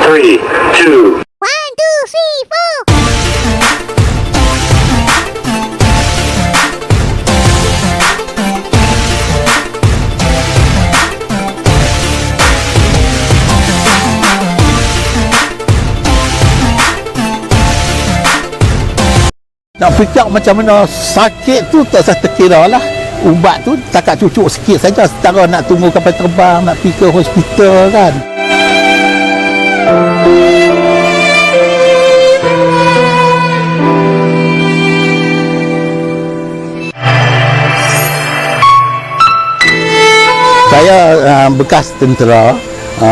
3, 2. 1, 2, 3, 4. Nak fikir macam mana sakit tu tak saya terkira lah. Ubat tu takat cucuk sikit saja setara nak tunggu kapal terbang, nak pergi ke hospital kan. Saya bekas tentera.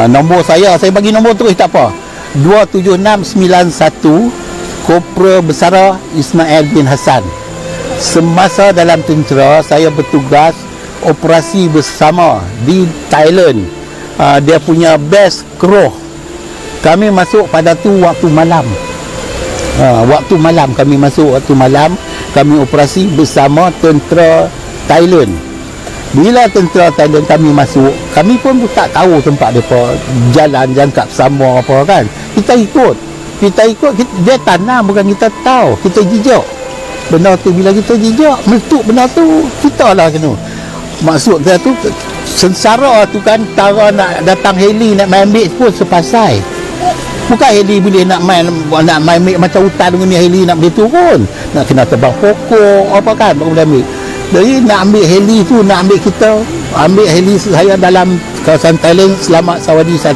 Nombor saya bagi nombor terus tak apa. 27691 Kopra Besara Ismail bin Hassan. Semasa dalam tentera, saya bertugas operasi bersama di Thailand. Dia punya base crew. Kami masuk pada tu waktu malam. Waktu malam kami masuk, waktu malam kami operasi bersama tentera Thailand. Bila tentera Thailand kami masuk, kami pun tak tahu tempat mereka jalan jangkap sama apa kan. Kita ikut, dia tanam bukan kita tahu, kita jejak benda tu. Bila kita jejak meletup benda tu, kita lah kena maksud dia tu. Sengsara tu kan, tara nak datang heli nak main ambil pun sepasai. Bukan heli boleh nak main ambil macam hutan dengan ni, heli nak boleh turun, nak kena tebang pokok apa kan baru boleh ambil. Jadi nak ambil heli tu, nak ambil kita ambil heli saya dalam kawasan Thailand Selamat Sawadi 1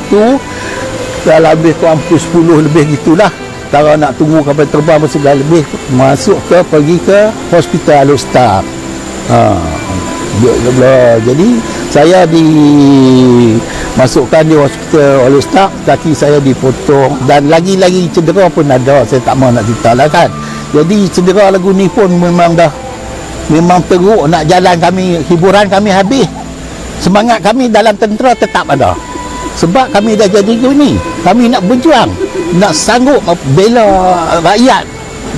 dalam lebih kurang 10 lebih gitulah. Tara nak tunggu kapal terbang segala lebih masuk pergi ke hospital Al-Ustaz. Jadi saya dimasukkan di hospital Al-Ustaz, kaki saya dipotong dan lagi-lagi cedera pun ada, saya tak mahu nak cerita lah kan. Jadi cedera lagu ni pun memang teruk nak jalan kami, hiburan kami habis. Semangat kami dalam tentera tetap ada. Sebab kami dah jadi gini, kami nak berjuang, nak sanggup bela rakyat,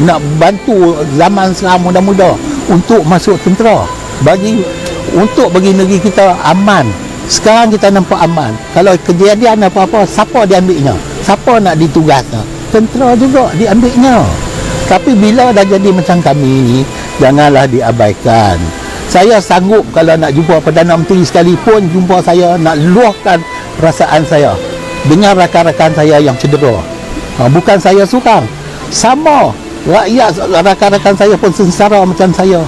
nak bantu zaman sekarang muda-muda untuk masuk tentera, untuk bagi negeri kita aman. Sekarang kita nampak aman. Kalau kejadian apa-apa, siapa diambilnya? Siapa nak ditugasnya? Tentera juga diambilnya. Tapi bila dah jadi macam kami ni, janganlah diabaikan. Saya sanggup kalau nak jumpa Perdana Menteri sekalipun, jumpa saya, nak luahkan perasaan saya dengan rakan-rakan saya yang cedera. Bukan saya seorang, sama rakyat, rakan-rakan saya pun sengsara macam saya.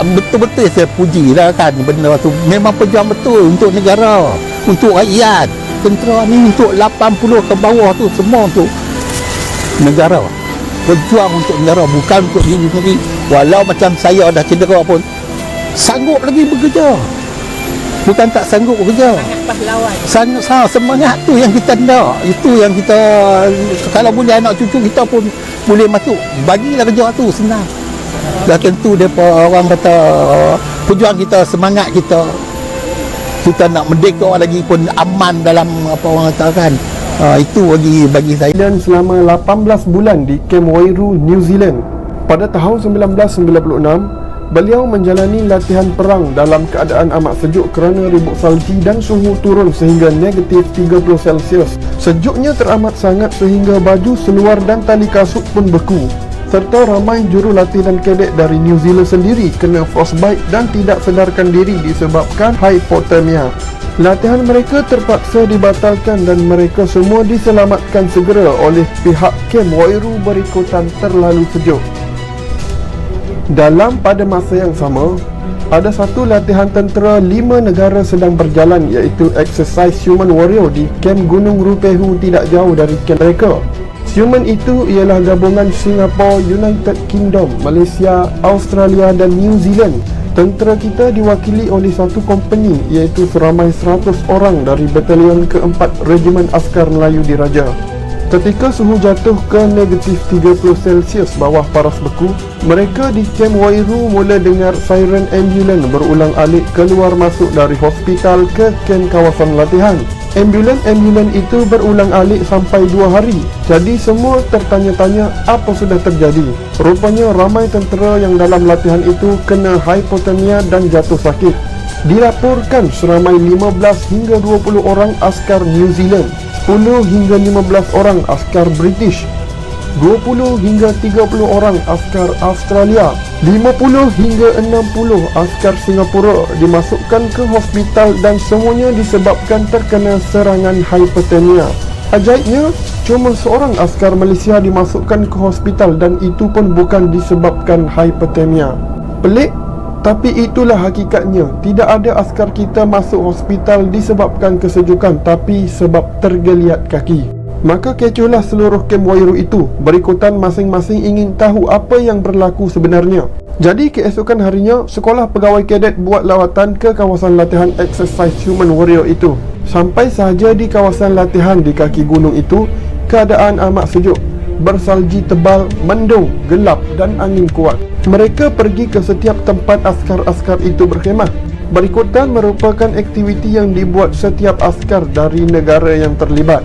Betul-betul saya puji lah kan, benda tu memang pejuang betul untuk negara, untuk rakyat. Tentera ni untuk 80 ke bawah tu semua untuk negara, berjuang untuk negara, bukan untuk diri sendiri. Walau macam saya dah cedera pun sanggup lagi bekerja. Bukan tak sanggup bekerja. Sangat semangat tu yang kita nak. Itu yang kita, kalau boleh anak cucu kita pun boleh masuk. Bagilah kerja tu, senang. Dah tentu depa orang kata pejuang kita, semangat kita. Kita nak merdeka lagi pun aman dalam apa orang katakan. Itu bagi saya. Dan selama 18 bulan di Camp Wairu, New Zealand. Pada tahun 1996, beliau menjalani latihan perang dalam keadaan amat sejuk kerana ribut salji dan suhu turun sehingga negatif 30 Celsius. Sejuknya teramat sangat sehingga baju seluar dan tali kasut pun beku. Serta ramai jurulatih dan kadek dari New Zealand sendiri kena frostbite dan tidak sedarkan diri disebabkan hypothermia. Latihan mereka terpaksa dibatalkan dan mereka semua diselamatkan segera oleh pihak Camp Wairu berikutan terlalu sejuk. Pada masa yang sama, ada satu latihan tentera 5 negara sedang berjalan iaitu Exercise Human Warrior di Camp Gunung Rupehu tidak jauh dari camp mereka. Human itu ialah gabungan Singapura, United Kingdom, Malaysia, Australia dan New Zealand. Tentera kita diwakili oleh satu company iaitu seramai 100 orang dari Batalion ke-4 Regimen Askar Melayu Diraja. Ketika suhu jatuh ke negatif 30 Celsius bawah paras beku, mereka di Camp Wairu mula dengar siren ambulan berulang-alik keluar masuk dari hospital ke kamp kawasan latihan. Ambulan itu berulang-alik sampai 2 hari. Jadi semua tertanya-tanya apa sudah terjadi. Rupanya ramai tentera yang dalam latihan itu kena hypothermia dan jatuh sakit. Dilaporkan seramai 15 hingga 20 orang askar New Zealand, 10 hingga 15 orang askar British, 20 hingga 30 orang askar Australia, 50 hingga 60 askar Singapura dimasukkan ke hospital dan semuanya disebabkan terkena serangan hypothermia. Ajaibnya, cuma seorang askar Malaysia dimasukkan ke hospital dan itu pun bukan disebabkan hypothermia. Pelik, tapi itulah hakikatnya. Tidak ada askar kita masuk hospital disebabkan kesejukan, tapi sebab tergeliat kaki. Maka kecohlah seluruh Camp Wairu itu. Berikutan masing-masing ingin tahu apa yang berlaku sebenarnya. Jadi keesokan harinya, sekolah pegawai kadet buat lawatan ke kawasan latihan Exercise Human Warrior itu. Sampai sahaja di kawasan latihan di kaki gunung itu, keadaan amat sejuk, bersalji tebal, mendung, gelap dan angin kuat. Mereka pergi ke setiap tempat askar-askar itu berkhemah. Berikutan merupakan aktiviti yang dibuat setiap askar dari negara yang terlibat.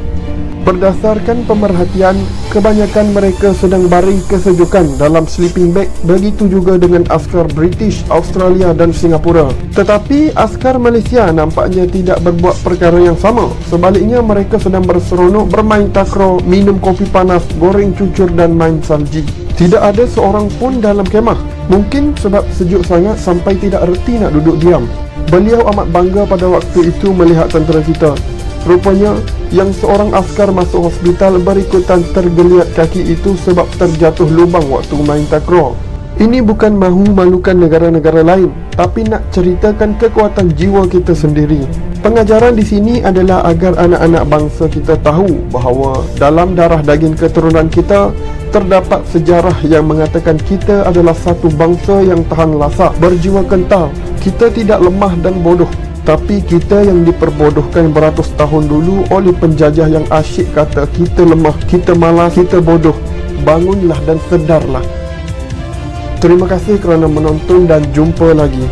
Berdasarkan pemerhatian, kebanyakan mereka sedang baring kesejukan dalam sleeping bag. Begitu juga dengan askar British, Australia dan Singapura. Tetapi askar Malaysia nampaknya tidak berbuat perkara yang sama. Sebaliknya mereka sedang berseronok bermain takraw, minum kopi panas, goreng cucur dan main salji. Tidak ada seorang pun dalam kemah. Mungkin sebab sejuk sangat sampai tidak reti nak duduk diam. Beliau amat bangga pada waktu itu melihat tentera kita. Rupanya, yang seorang askar masuk hospital berikutan tergeliat kaki itu sebab terjatuh lubang waktu main takraw. Ini bukan mahu malukan negara-negara lain, tapi nak ceritakan kekuatan jiwa kita sendiri. Pengajaran di sini adalah agar anak-anak bangsa kita tahu bahawa dalam darah daging keturunan kita terdapat sejarah yang mengatakan kita adalah satu bangsa yang tahan lasak, berjiwa kental. Kita tidak lemah dan bodoh, tapi kita yang diperbodohkan beratus tahun dulu oleh penjajah yang asyik kata kita lemah, kita malas, kita bodoh. Bangunlah dan sedarlah. Terima kasih kerana menonton dan jumpa lagi.